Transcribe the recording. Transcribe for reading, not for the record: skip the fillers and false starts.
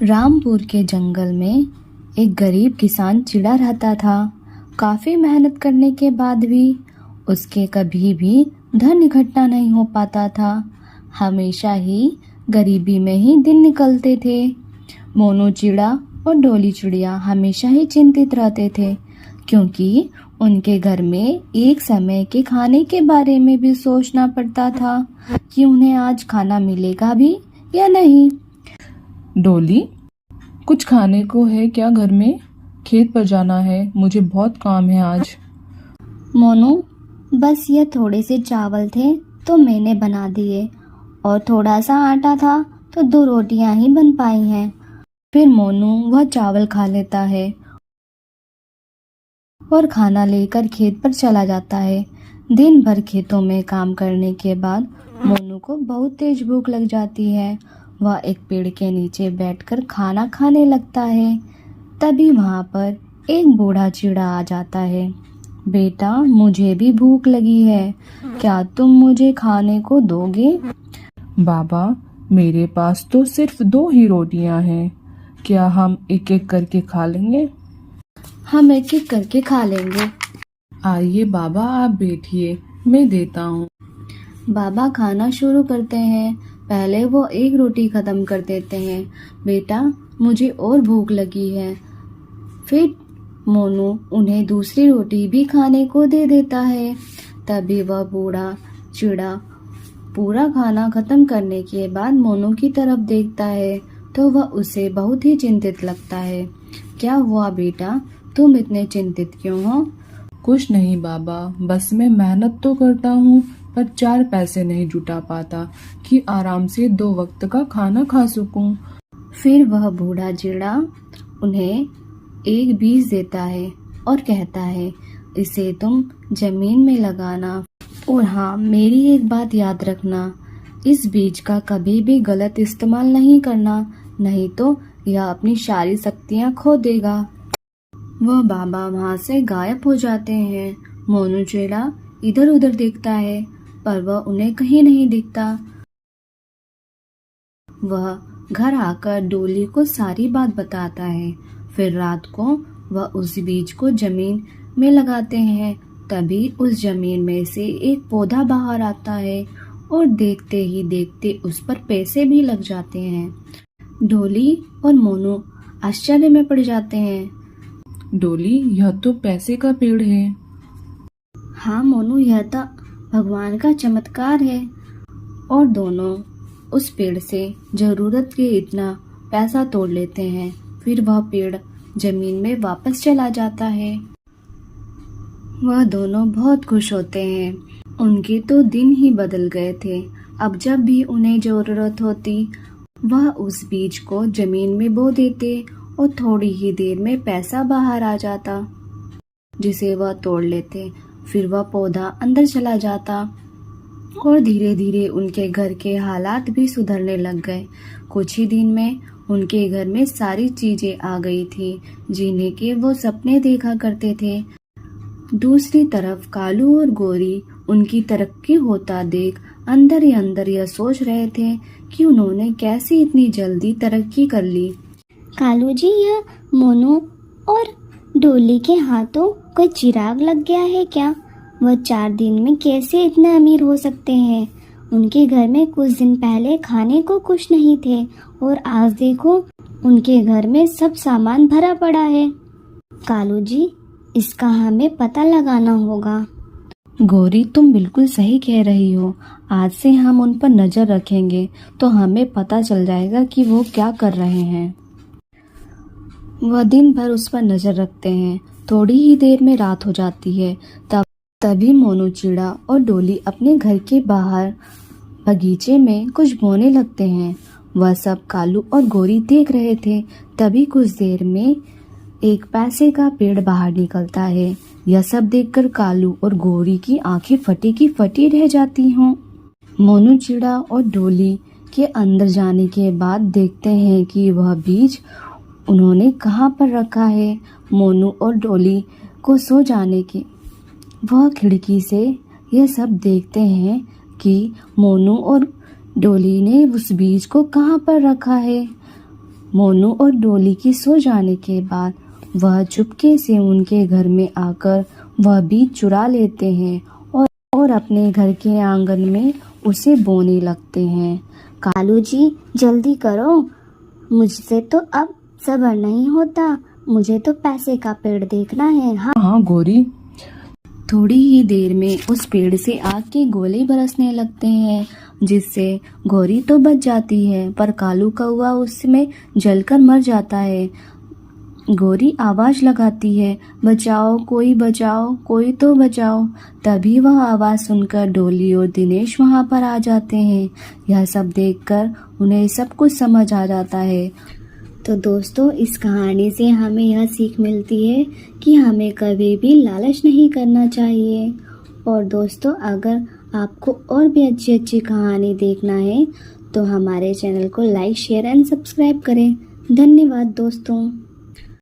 रामपुर के जंगल में एक गरीब किसान चिड़ा रहता था। काफ़ी मेहनत करने के बाद भी उसके कभी भी धन इकट्ठा नहीं हो पाता था। हमेशा ही गरीबी में ही दिन निकलते थे। मोनू चिड़ा और डोली चिड़िया हमेशा ही चिंतित रहते थे, क्योंकि उनके घर में एक समय के खाने के बारे में भी सोचना पड़ता था कि उन्हें आज खाना मिलेगा भी या नहीं। डोली, कुछ खाने को है क्या घर में? खेत पर जाना है, मुझे बहुत काम है आज। मोनू, बस ये थोड़े से चावल थे तो मैंने बना दिए, और थोड़ा सा आटा था तो 2 रोटियां ही बन पाई हैं। फिर मोनू वह चावल खा लेता है और खाना लेकर खेत पर चला जाता है। दिन भर खेतों में काम करने के बाद मोनू को बहुत तेज भूख लग जाती है। वह एक पेड़ के नीचे बैठकर खाना खाने लगता है। तभी वहाँ पर एक बूढ़ा चिड़ा आ जाता है। बेटा, मुझे भी भूख लगी है, क्या तुम मुझे खाने को दोगे? बाबा, मेरे पास तो सिर्फ 2 ही रोटियां हैं, क्या हम एक एक करके खा लेंगे? हम एक एक करके खा लेंगे। आइए बाबा, आप बैठिए, मैं देता हूँ। बाबा खाना शुरू करते हैं। पहले वो एक रोटी खत्म कर देते हैं। बेटा, मुझे और भूख लगी है। फिर मोनू उन्हें दूसरी रोटी भी खाने को दे देता है। तभी वह बूढ़ा चिड़ा पूरा खाना खत्म करने के बाद मोनू की तरफ देखता है तो वह उसे बहुत ही चिंतित लगता है। क्या हुआ बेटा, तुम इतने चिंतित क्यों हो? कुछ नहीं बाबा, बस मैं मेहनत तो करता हूँ पर 4 पैसे नहीं जुटा पाता कि आराम से 2 वक्त का खाना खा सकूं। फिर वह बूढ़ा चिड़ा उन्हें एक बीज देता है और कहता है, इसे तुम जमीन में लगाना, और हाँ, मेरी एक बात याद रखना, इस बीज का कभी भी गलत इस्तेमाल नहीं करना, नहीं तो यह अपनी सारी शक्तियाँ खो देगा। वह बाबा वहाँ से गायब हो जाते हैं। मोनू चिड़ा इधर उधर देखता है पर वह उन्हें कहीं नहीं दिखता। वह घर आकर डोली को सारी बात बताता है। फिर रात को वह उस बीज को जमीन में लगाते हैं। तभी उस जमीन में से एक पौधा बाहर आता है और देखते ही देखते उस पर पैसे भी लग जाते हैं। डोली और मोनू आश्चर्य में पड़ जाते हैं। डोली, यह तो पैसे का पेड़ है। हाँ मोनू, यह तो भगवान का चमत्कार है। और दोनों उस पेड़ से जरूरत के इतना पैसा तोड़ लेते हैं। फिर वह पेड़ जमीन में वापस चला जाता है। वह दोनों बहुत खुश होते हैं। उनके तो दिन ही बदल गए थे। अब जब भी उन्हें जरूरत होती वह उस बीज को जमीन में बो देते और थोड़ी ही देर में पैसा बाहर आ जाता, जिसे वह तोड़ लेते। फिर वह पौधा अंदर चला जाता और धीरे धीरे उनके घर के हालात भी सुधरने लग गए। कुछ ही दिन में उनके घर में सारी चीजें आ गई थी जिन्हें के वो सपने देखा करते थे। दूसरी तरफ कालू और गोरी उनकी तरक्की होता देख अंदर ही अंदर यह सोच रहे थे कि उन्होंने कैसे इतनी जल्दी तरक्की कर ली। कालू जी, यह मोनू और डोली के हाथों कोई चिराग लग गया है क्या? वह 4 दिन में कैसे इतने अमीर हो सकते हैं? उनके घर में कुछ दिन पहले खाने को कुछ नहीं थे और आज देखो उनके घर में सब सामान भरा पड़ा है। कालू जी, इसका हमें पता लगाना होगा। गौरी, तुम बिल्कुल सही कह रही हो। आज से हम उन पर नजर रखेंगे तो हमें पता चल जाएगा कि वो क्या कर रहे हैं। वह दिन भर उस पर नजर रखते हैं। थोड़ी ही देर में रात हो जाती है। तभी मोनू चिड़ा और डोली अपने घर के बाहर बगीचे में कुछ बोने लगते हैं। वह सब कालू और गौरी देख रहे थे। तभी कुछ देर में एक पैसे का पेड़ बाहर निकलता है। यह सब देखकर कालू और गौरी की आंखें फटी की फटी रह जाती हों। मोनू चिड़ा और डोली के अंदर जाने के बाद देखते हैं कि वह बीज उन्होंने कहाँ पर रखा है। मोनू और डोली को सो जाने की वह खिड़की से यह सब देखते हैं कि मोनू और डोली ने उस बीज को कहाँ पर रखा है। मोनू और डोली के सो जाने के बाद वह चुपके से उनके घर में आकर वह बीज चुरा लेते हैं और अपने घर के आंगन में उसे बोने लगते हैं। कालू जी जल्दी करो, मुझसे तो अब सब्र नहीं होता, मुझे तो पैसे का पेड़ देखना है। हाँ हाँ गौरी। थोड़ी ही देर में उस पेड़ से आग के गोले बरसने लगते हैं, जिससे गौरी तो बच जाती है पर कालू कौवा उसमें जलकर मर जाता है। गौरी आवाज लगाती है, बचाओ कोई तो बचाओ। तभी वह आवाज सुनकर डोली और दिनेश वहां पर आ जाते हैं। यह सब देखकर उन्हें सब कुछ समझ आ जाता है। तो दोस्तों, इस कहानी से हमें यह सीख मिलती है कि हमें कभी भी लालच नहीं करना चाहिए। और दोस्तों, अगर आपको और भी अच्छी अच्छी कहानी देखना है तो हमारे चैनल को लाइक, शेयर एंड सब्सक्राइब करें। धन्यवाद दोस्तों।